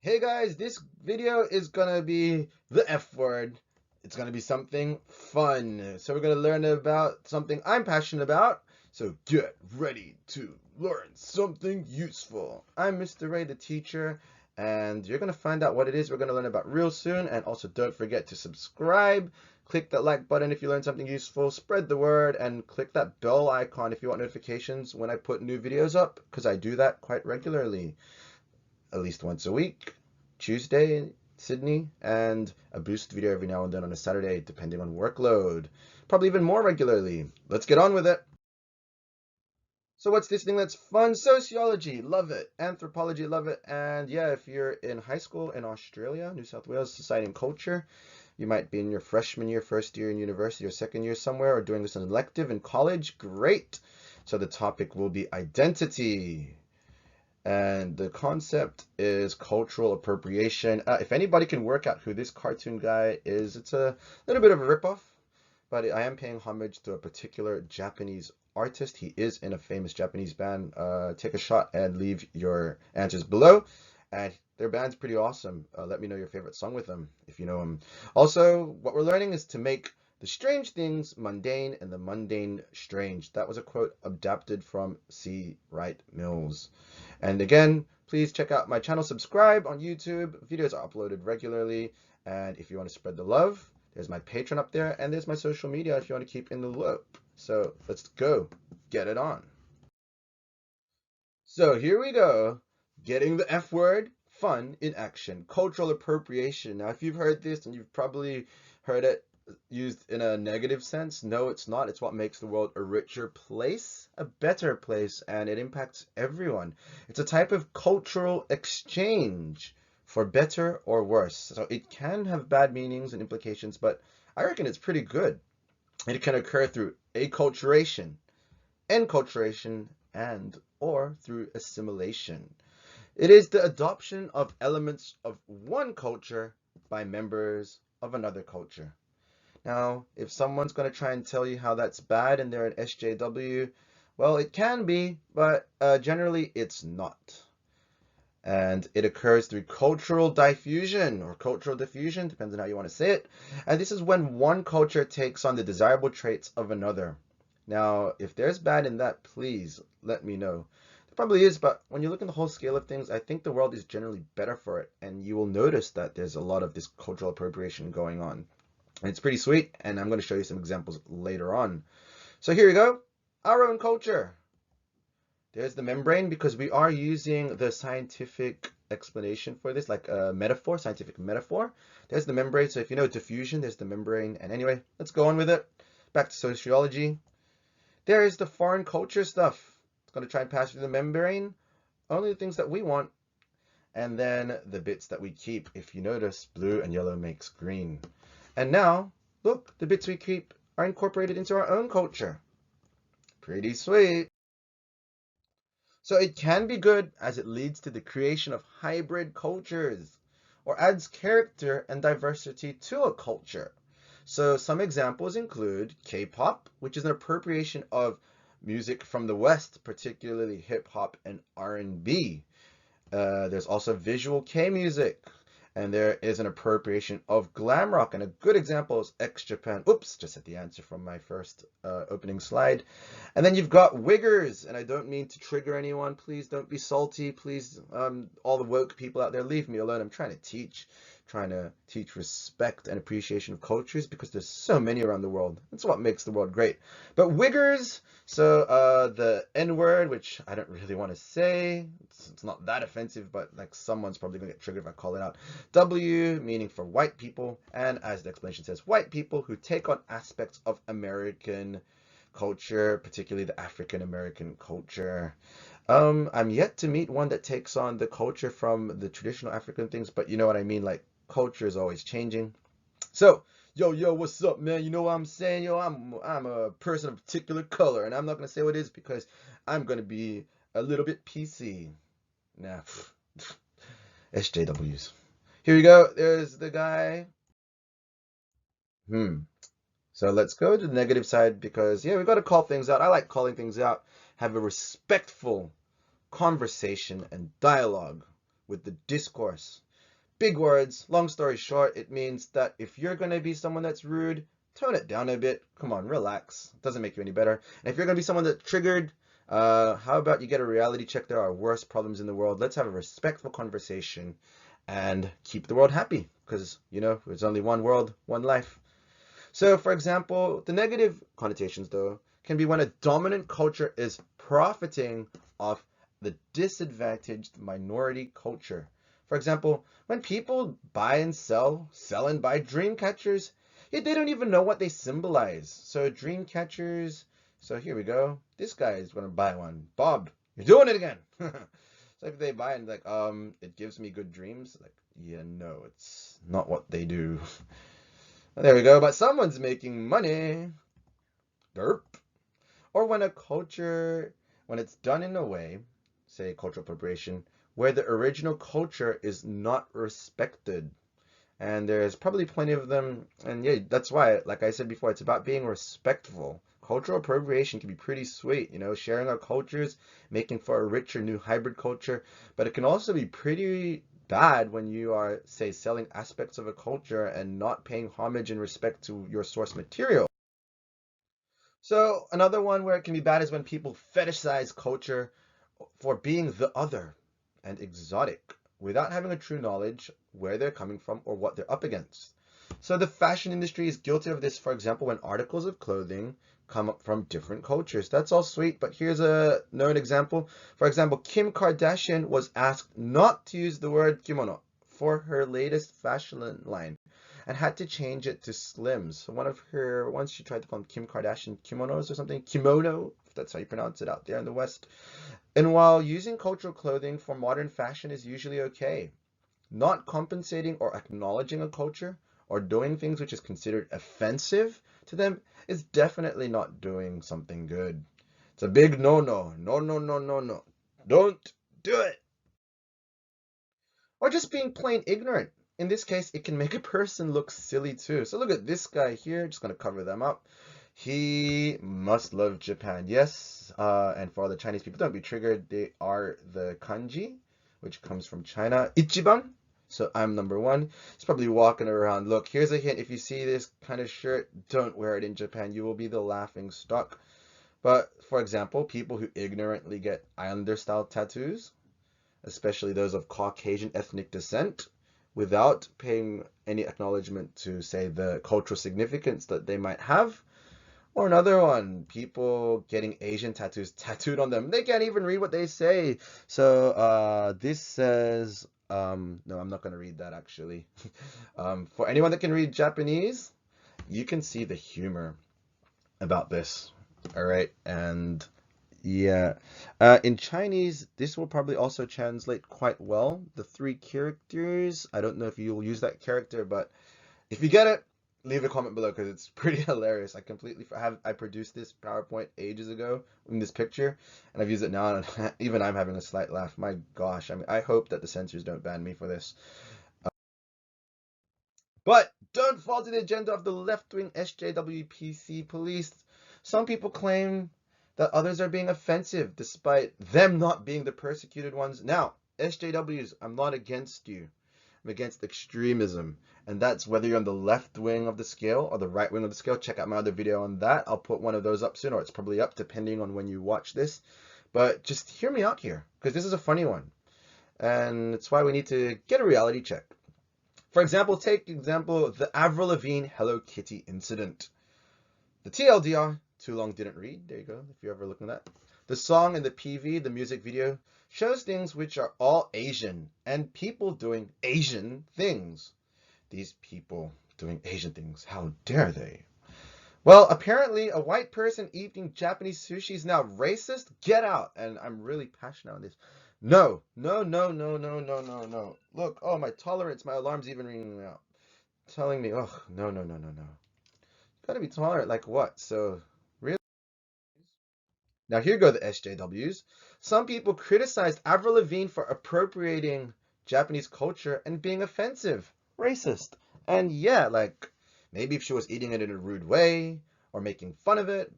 Hey guys, this video is gonna be the F word. It's gonna be something fun. So we're gonna learn about something I'm passionate about. So get ready to learn something useful. I'm Mr. Ray the teacher, and you're gonna find out what it is we're gonna learn about real soon. And also don't forget to subscribe. Click that like button if you learn something useful, spread the word, and click that bell icon if you want notifications when I put new videos up, because I do that quite regularly, at least once a week, Tuesday in Sydney, and a boost video every now and then on a Saturday, depending on workload. Probably even more regularly. Let's get on with it. So what's this thing that's fun? Sociology, love it. Anthropology, love it. And yeah, if you're in high school in Australia, New South Wales, Society and Culture, you might be in your freshman year, first year in university, or second year somewhere, or doing this as an elective in college. Great. So the topic will be identity. And the concept is cultural appropriation. If anybody can work out who this cartoon guy is, it's a little bit of a ripoff, but I am paying homage to a particular Japanese artist. He is in a famous Japanese band. Take a shot and leave your answers below. And their band's pretty awesome. Let me know your favorite song with them if you know them. Also, what we're learning is to make the strange things mundane and the mundane strange. That was a quote adapted from C. Wright Mills. And again, please check out my channel, subscribe on YouTube. Videos are uploaded regularly. And if you want to spread the love, there's my Patreon up there, and there's my social media if you want to keep in the loop. So let's go, get it on. So here we go, getting the F word, fun in action, cultural appropriation. Now, if you've heard this, and you've probably heard it used in a negative sense, no, it's not. It's what makes the world a richer place, a better place, and it impacts everyone. It's a type of cultural exchange for better or worse. So it can have bad meanings and implications, but I reckon it's pretty good. It can occur through acculturation, enculturation, and or through assimilation. It is the adoption of elements of one culture by members of another culture. Now, if someone's going to try and tell you how that's bad and they're an SJW, well, it can be, but generally it's not. And it occurs through cultural diffusion or cultural diffusion, depends on how you want to say it. And this is when one culture takes on the desirable traits of another. Now, if there's bad in that, please let me know. There probably is, but when you look at the whole scale of things, I think the world is generally better for it. And you will notice that there's a lot of this cultural appropriation going on. And it's pretty sweet, and I'm going to show you some examples later on. So here we go. Our own culture. There's the membrane, because we are using the scientific explanation for this, like a metaphor, scientific metaphor. There's the membrane. So if you know diffusion, there's the membrane. And anyway, let's go on with it. Back to sociology. There is the foreign culture stuff. It's going to try and pass through the membrane. Only the things that we want. And then the bits that we keep. If you notice, blue and yellow makes green. And now, look, the bits we keep are incorporated into our own culture. Pretty sweet. So it can be good as it leads to the creation of hybrid cultures or adds character and diversity to a culture. So some examples include K-pop, which is an appropriation of music from the West, particularly hip hop and R&B. There's also visual K music, and there is an appropriation of glam rock, and a good example is X Japan. Oops, just said the answer from my first opening slide. And then you've got wiggers, and I don't mean to trigger anyone. Please don't be salty. Please, all the woke people out there, leave me alone. I'm trying to teach respect and appreciation of cultures, because there's so many around the world. That's what makes the world great. But wiggers, so the N word, which I don't really want to say, it's not that offensive, but like someone's probably gonna get triggered if I call it out. W meaning for white people, and as the explanation says, white people who take on aspects of American culture, particularly the African American culture. I'm yet to meet one that takes on the culture from the traditional African things, but you know what I mean, like culture is always changing. So, yo, what's up, man? You know what I'm saying? Yo, I'm a person of particular color, and I'm not gonna say what it is because I'm gonna be a little bit PC. Nah, SJWs. Here we go. There's the guy. So let's go to the negative side, because yeah, we got to call things out. I like calling things out. Have a respectful conversation and dialogue with the discourse. Big words, long story short, it means that if you're going to be someone that's rude, tone it down a bit. Come on, relax. It doesn't make you any better. And if you're going to be someone that's triggered, how about you get a reality check? There are worse problems in the world. Let's have a respectful conversation and keep the world happy because, you know, there's only one world, one life. So, for example, the negative connotations, though, can be when a dominant culture is profiting off the disadvantaged minority culture. For example, when people buy and sell and buy dream catchers, they don't even know what they symbolize. So dream catchers, so here we go. This guy is going to buy one. Bob, you're doing it again. So if they buy and like, it gives me good dreams. Like, yeah, no, it's not what they do. There we go, but someone's making money. Derp. Or when a culture, when it's done in a way, say cultural appropriation, where the original culture is not respected. And there's probably plenty of them. And yeah, that's why, like I said before, it's about being respectful. Cultural appropriation can be pretty sweet, you know, sharing our cultures, making for a richer new hybrid culture. But it can also be pretty bad when you are, say, selling aspects of a culture and not paying homage and respect to your source material. So another one where it can be bad is when people fetishize culture for being the other and exotic without having a true knowledge where they're coming from or what they're up against. So the fashion industry is guilty of this, for example, when articles of clothing come up from different cultures. That's all sweet, but here's a known example. For example, Kim Kardashian was asked not to use the word kimono for her latest fashion line and had to change it to slims. So once she tried to call them Kim Kardashian kimonos or something, kimono, if that's how you pronounce it out there in the West. And while using cultural clothing for modern fashion is usually okay, not compensating or acknowledging a culture or doing things which is considered offensive to them is definitely not doing something good. It's a big no-no. No, no, no, no, no. Don't do it. Or just being plain ignorant. In this case, it can make a person look silly too. So look at this guy here. Just going to cover them up. He must love Japan. Yes, and for all the Chinese people, don't be triggered. They are the kanji, which comes from China. Ichiban. So I'm number one. He's probably walking around. Look, here's a hint. If you see this kind of shirt, don't wear it in Japan. You will be the laughing stock. But for example, people who ignorantly get Islander-style tattoos, especially those of Caucasian ethnic descent, without paying any acknowledgement to, say, the cultural significance that they might have. Or another one, people getting Asian tattoos tattooed on them. They can't even read what they say. So this says, no, I'm not going to read that actually. For anyone that can read Japanese, you can see the humor about this. All right, and yeah, in Chinese, this will probably also translate quite well. The three characters, I don't know if you'll use that character, but if you get it, leave a comment below because it's pretty hilarious. I produced this PowerPoint ages ago in this picture, and I've used it now, and even I'm having a slight laugh. My gosh, I mean, I hope that the censors don't ban me for this. But don't fall to the agenda of the left-wing SJWPC police. Some people claim that others are being offensive despite them not being the persecuted ones. Now, SJWs, I'm not against you. I'm against extremism. And that's whether you're on the left wing of the scale or the right wing of the scale. Check out my other video on that. I'll put one of those up soon, or it's probably up depending on when you watch this. But just hear me out here, because this is a funny one. And it's why we need to get a reality check. For example, the Avril Lavigne Hello Kitty incident. The TLDR, too long didn't read. There you go, if you're ever looking at that. The song and the PV, the music video, shows things which are all Asian and people doing Asian things. These people doing Asian things, how dare they? Well, apparently a white person eating Japanese sushi is now racist. Get out. And I'm really passionate on this. No, no, no, no, no, no, no, no. Look, oh, my tolerance, my alarm's even ringing out. Telling me, oh, no, no, no, no, no. Gotta be tolerant, like what? So, really? Now here go the SJWs. Some people criticized Avril Lavigne for appropriating Japanese culture and being offensive, racist. And yeah, like, maybe if she was eating it in a rude way or making fun of it,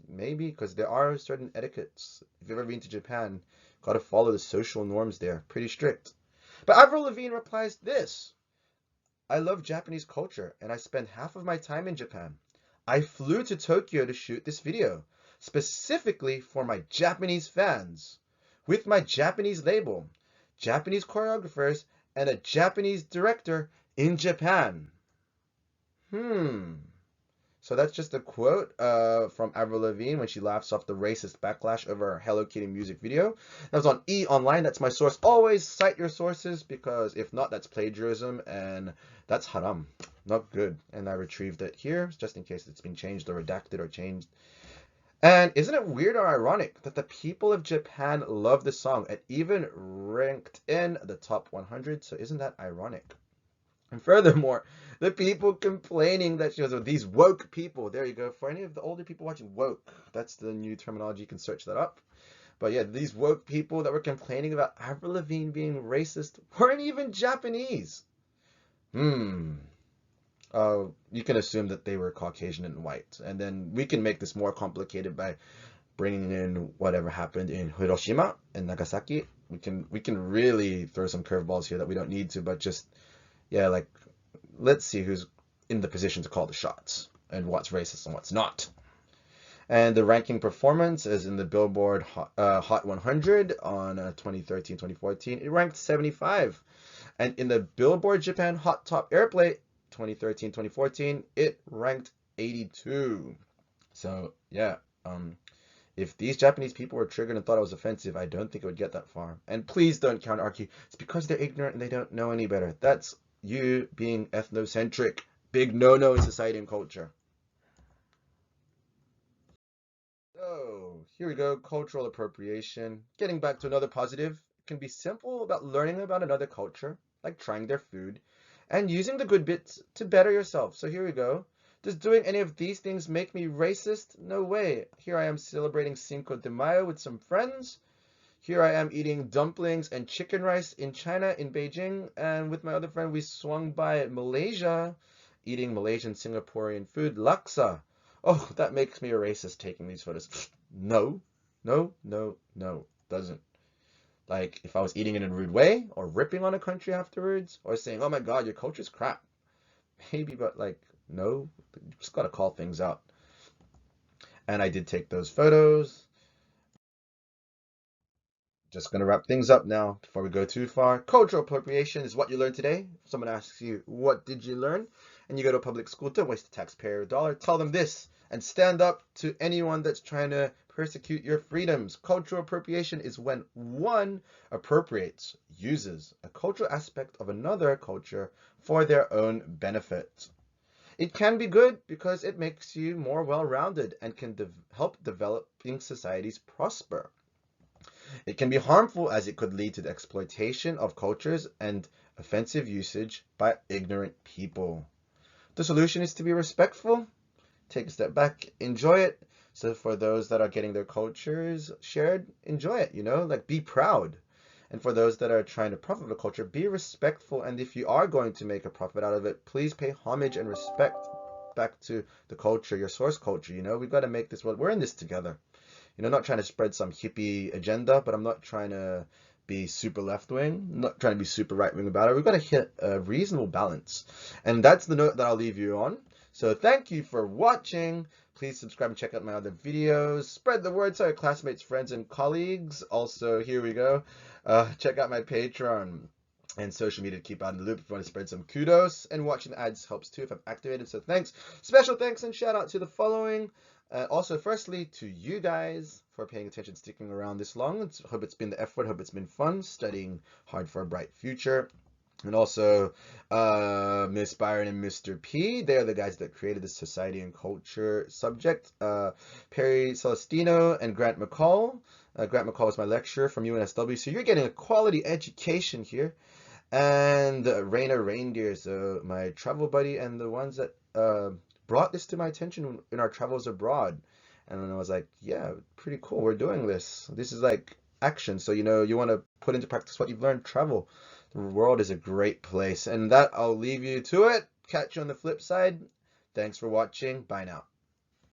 maybe, because there are certain etiquettes. If you've ever been to Japan, gotta follow the social norms there, pretty strict. But Avril Lavigne replies this: I love Japanese culture, and I spend half of my time in Japan. I flew to Tokyo to shoot this video, specifically for my Japanese fans, with my Japanese label, Japanese choreographers, and a Japanese director in Japan. So that's just a quote from Avril Lavigne when she laughs off the racist backlash of her Hello Kitty music video. That was on E! Online. That's my source. Always cite your sources, because if not, that's plagiarism, and that's haram. Not good. And I retrieved it here, just in case it's been changed or redacted or changed. And isn't it weird or ironic that the people of Japan love the song and even ranked in the top 100? So isn't that ironic? And furthermore, the people complaining that she was these woke people. There you go. For any of the older people watching, woke. That's the new terminology. You can search that up. But yeah, these woke people that were complaining about Avril Lavigne being racist weren't even Japanese. You can assume that they were Caucasian and white. And then we can make this more complicated by bringing in whatever happened in Hiroshima and Nagasaki. We can really throw some curveballs here that we don't need to, but just, yeah, like, let's see who's in the position to call the shots and what's racist and what's not. And the ranking performance is in the Billboard Hot 100 on 2013-2014. It ranked 75. And in the Billboard Japan Hot Top Airplay 2013-2014, it ranked 82. So, yeah, if these Japanese people were triggered and thought it was offensive, I don't think it would get that far. And please don't counter-argue. It's because they're ignorant and they don't know any better. That's you being ethnocentric. Big no-no in society and culture. So, here we go. Cultural appropriation. Getting back to another positive. It can be simple about learning about another culture, like trying their food, and using the good bits to better yourself. So here we go. Does doing any of these things make me racist? No way. Here I am celebrating Cinco de Mayo with some friends. Here I am eating dumplings and chicken rice in China, in Beijing. And with my other friend, we swung by Malaysia, eating Malaysian Singaporean food, laksa. Oh, that makes me a racist taking these photos. No, no, no, no, doesn't. Like, if I was eating in a rude way, or ripping on a country afterwards, or saying, oh my God, your culture's crap. Maybe, but like, no, you just gotta call things out. And I did take those photos. Just gonna wrap things up now before we go too far. Cultural appropriation is what you learned today. If someone asks you, what did you learn? And you go to a public school, don't waste the taxpayer dollar. Tell them this and stand up to anyone that's trying to persecute your freedoms. Cultural appropriation is when one appropriates, uses a cultural aspect of another culture for their own benefit. It can be good because it makes you more well-rounded and can help developing societies prosper. It can be harmful as it could lead to the exploitation of cultures and offensive usage by ignorant people. The solution is to be respectful, take a step back, enjoy it. So for those that are getting their cultures shared, enjoy it, like be proud. And for those that are trying to profit from the culture, be respectful. And if you are going to make a profit out of it, please pay homage and respect back to the culture, your source culture. We've got to make this world. We're in this together. Not trying to spread some hippie agenda, but I'm not trying to be super left-wing, not trying to be super right-wing about it. We've got to hit a reasonable balance. And that's the note that I'll leave you on. So thank you for watching. Please subscribe and check out my other videos. Spread the word to your classmates, friends, and colleagues. Also, here we go. Check out my Patreon and social media to keep out in the loop if you want to spread some kudos. And watching the ads helps too if I've activated. So thanks. Special thanks and shout out to the following. Also, firstly, to you guys for paying attention, sticking around this long. Hope it's been the F word. Hope it's been fun studying hard for a bright future. And also, Miss Byron and Mr. P. They are the guys that created the society and culture subject. Perry Celestino and Grant McCall. Grant McCall was my lecturer from UNSW. So you're getting a quality education here. And Raina Reindeer, so my travel buddy, and the ones that brought this to my attention in our travels abroad. And then I was like, yeah, pretty cool. We're doing this. This is like action. So, you want to put into practice what you've learned, travel. The world is a great place. And that, I'll leave you to it. Catch you on the flip side. Thanks for watching. Bye now.